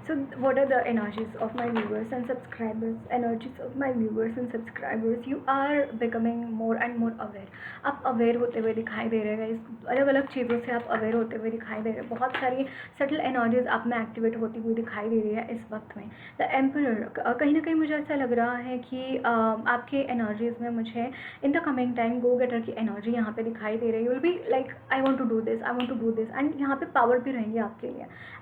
So what are the energies of my viewers and subscribers? Energies of my viewers and subscribers, you are becoming more and more aware. आप aware होते हुए दिखाई दे रहे हैं, अलग अलग चीज़ों से आप अवेयर होते हुए दिखाई दे रहे हैं, बहुत सारी सटल एनर्जीज आप में एक्टिवेट होती हुई दिखाई दे रही है इस वक्त में। द एम्परर, कहीं ना कहीं मुझे ऐसा लग रहा है कि आपके एनर्जीज में मुझे in the coming time go getter की एनर्जी यहाँ पे दिखाई दे रही है। Will be like I want to do this, I want to do this, and यहाँ पे पावर भी रहेंगी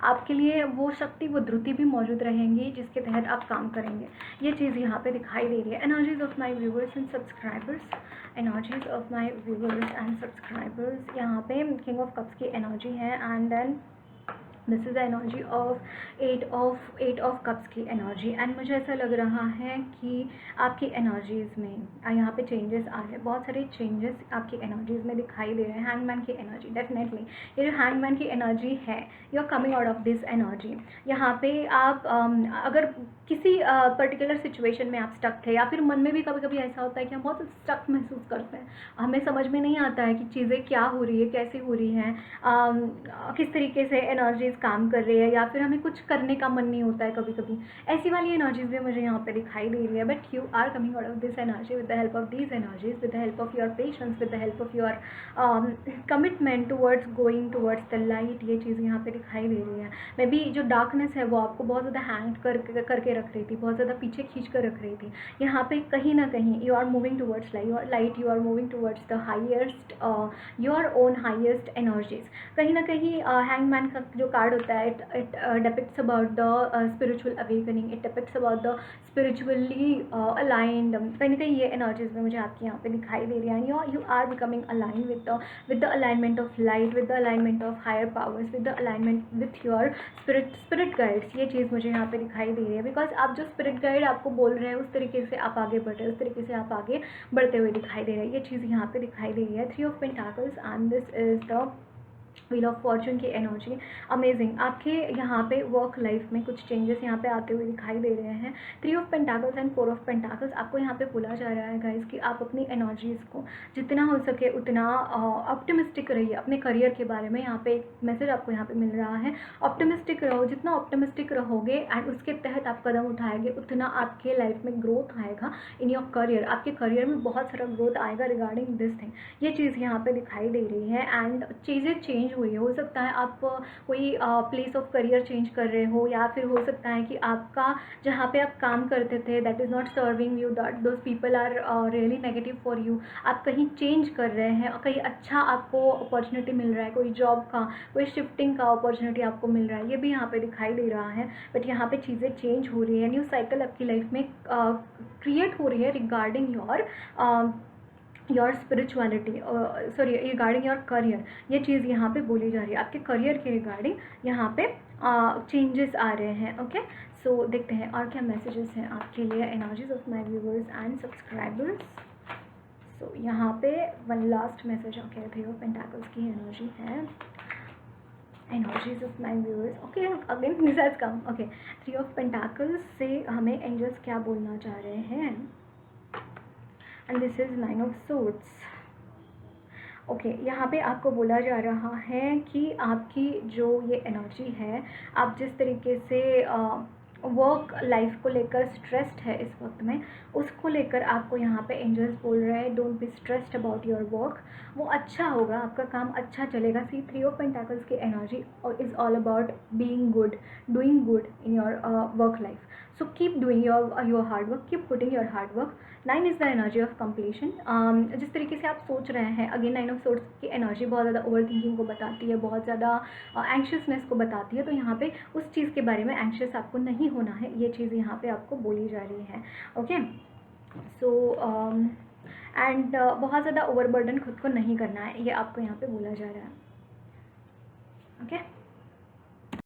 आपके लिए वो शक्ति, वो द्रुति भी मौजूद रहेंगी जिसके तहत आप काम करेंगे। ये चीज़ यहाँ पे दिखाई दे रही है। Energies of my viewers and subscribers, energies of my viewers and subscribers, यहाँ पे किंग ऑफ कप्स की एनर्जी है, and then this is the energy of eight of cups की एनर्जी। एंड मुझे ऐसा लग रहा है कि आपकी एनर्जीज़ में यहाँ पे चेंजेस आ रहे हैं, बहुत सारे चेंजेस आपकी एनर्जीज़ में दिखाई दे रहे हैं। हैंगमैन की एनर्जी, डेफिनेटली ये जो हैंगमैन की एनर्जी है, you are coming out of this energy. यहाँ पे आप अगर किसी पर्टिकुलर सिचुएशन में आप स्टक थे, या फिर मन में भी कभी कभी ऐसा होता है कि हम बहुत स्टक महसूस करते हैं, हमें समझ में नहीं आता है कि चीज़ें क्या हो रही है, कैसे हो रही हैं, किस तरीके से एनर्जीज काम कर रही है, या फिर हमें कुछ करने का मन नहीं होता है कभी कभी। ऐसी वाली एनर्जीज भी मुझे यहाँ पे दिखाई दे रही है, but you are coming out of this energy with the help of these energies, with the help of your patience, with the help of your commitment towards going towards the light. ये चीज़ यहाँ पे दिखाई दे रही है। May be जो darkness है वो आपको बहुत ज़्यादा हैंग करके रख रही थी, बहुत ज़्यादा पीछे खींच कर रख रही थी। यहाँ पे कहीं ना कहीं you are moving towards light, you are moving towards the highest, your own highest energies. कहीं ना कहीं हैंगमैन का जो कार्ड होता है, it depicts about the spiritual awakening, it depicts about the spiritually aligned, कहीं ना कहीं ये एनर्जीज में मुझे आपकी यहाँ पे दिखाई दे रही है। you are becoming aligned with the alignment of light, with the alignment of higher powers, with the alignment with your spirit guides। ये चीज़ मुझे यहाँ पे दिखाई दे रही है, बिकॉज आप जो स्पिरिट गाइड आपको बोल रहे हैं उस तरीके से आप आगे बढ़ रहे हैं, उस तरीके से आप आगे बढ़ते हुए दिखाई दे रहे हैं। ये चीज़ यहाँ पे दिखाई दे रही है। 3 of pentacles and this is the wheel of Fortune की एनर्जी। अमेजिंग, आपके यहाँ पे वर्क लाइफ में कुछ चेंजेस यहाँ पे आते हुए दिखाई दे रहे हैं। 3 of pentacles and 4 of pentacles, आपको यहाँ पे बोला जा रहा है गाइस कि आप अपनी एनर्जीज़ को जितना हो सके उतना ऑप्टिमिस्टिक रहिए अपने करियर के बारे में। यहाँ पे एक मैसेज आपको यहाँ पे मिल रहा है, ऑप्टिमिस्टिक रहो। जितना ऑप्टिमिस्टिक रहोगे एंड उसके तहत आप कदम उठाएंगे, उतना आपके लाइफ में ग्रोथ आएगा इन योर करियर। आपके करियर में बहुत सारा ग्रोथ आएगा रिगार्डिंग दिस थिंग। ये चीज़ यहाँ पे दिखाई दे रही है, एंड चीज़ें चेंज हुई है। हो सकता है आप कोई प्लेस ऑफ करियर चेंज कर रहे हो, या फिर हो सकता है कि आपका जहाँ पे आप काम करते थे that is not serving you, those people are really negative for you. आप कहीं चेंज कर रहे हैं, कहीं अच्छा आपको अपॉर्चुनिटी मिल रहा है, कोई जॉब का, कोई शिफ्टिंग का अपॉर्चुनिटी आपको मिल रहा है, ये भी यहाँ पे दिखाई दे रहा है। बट यहाँ पे चीज़ें चेंज हो रही है, न्यू साइकिल आपकी लाइफ में क्रिएट हो रही है regarding your spirituality, sorry regarding your career. ये चीज़ यहाँ पे बोली जा रही है, आपके करियर के रिगार्डिंग यहाँ पे चेंजेस आ रहे हैं। ओके, सो देखते हैं और क्या मैसेजेस हैं आपके लिए, energies of my viewers and subscribers. So यहाँ पे one last message, okay, 3 of pentacles की एनर्जी है, energies of my viewers. Okay, again this has come. Okay, 3 of pentacles से हमें एंजल्स क्या बोलना चाह रहे हैं, and this is 9 of swords. Okay, यहाँ पे आपको बोला जा रहा है कि आपकी जो ये एनर्जी है, आप जिस तरीके से वर्क लाइफ को लेकर स्ट्रेस्ड है इस वक्त में, उसको लेकर आपको यहाँ पे एंजल्स बोल रहे हैं don't be stressed about your work. वो अच्छा होगा, आपका काम अच्छा चलेगा। सी 3 ऑफ पेंटाकल्स की energy is all about being good, doing good in your work life. So keep doing your hard work, keep putting your hard work. 9 is the energy of completion. जिस तरीके से आप सोच रहे हैं, अगेन 9 ऑफ सोर्ड्स की energy बहुत ज़्यादा ओवर थिंकिंग को बताती है, बहुत ज़्यादा एंक्शियसनेस को बताती है। तो यहाँ पे उस चीज़ के बारे में एंक्शियस आपको नहीं होना है, ये चीज़ यहाँ पे आपको बोली जा रही है। ओके, सो एंड बहुत ज़्यादा ओवरबर्डन खुद को नहीं करना है, ये आपको यहाँ पे बोला जा रहा है। ओके।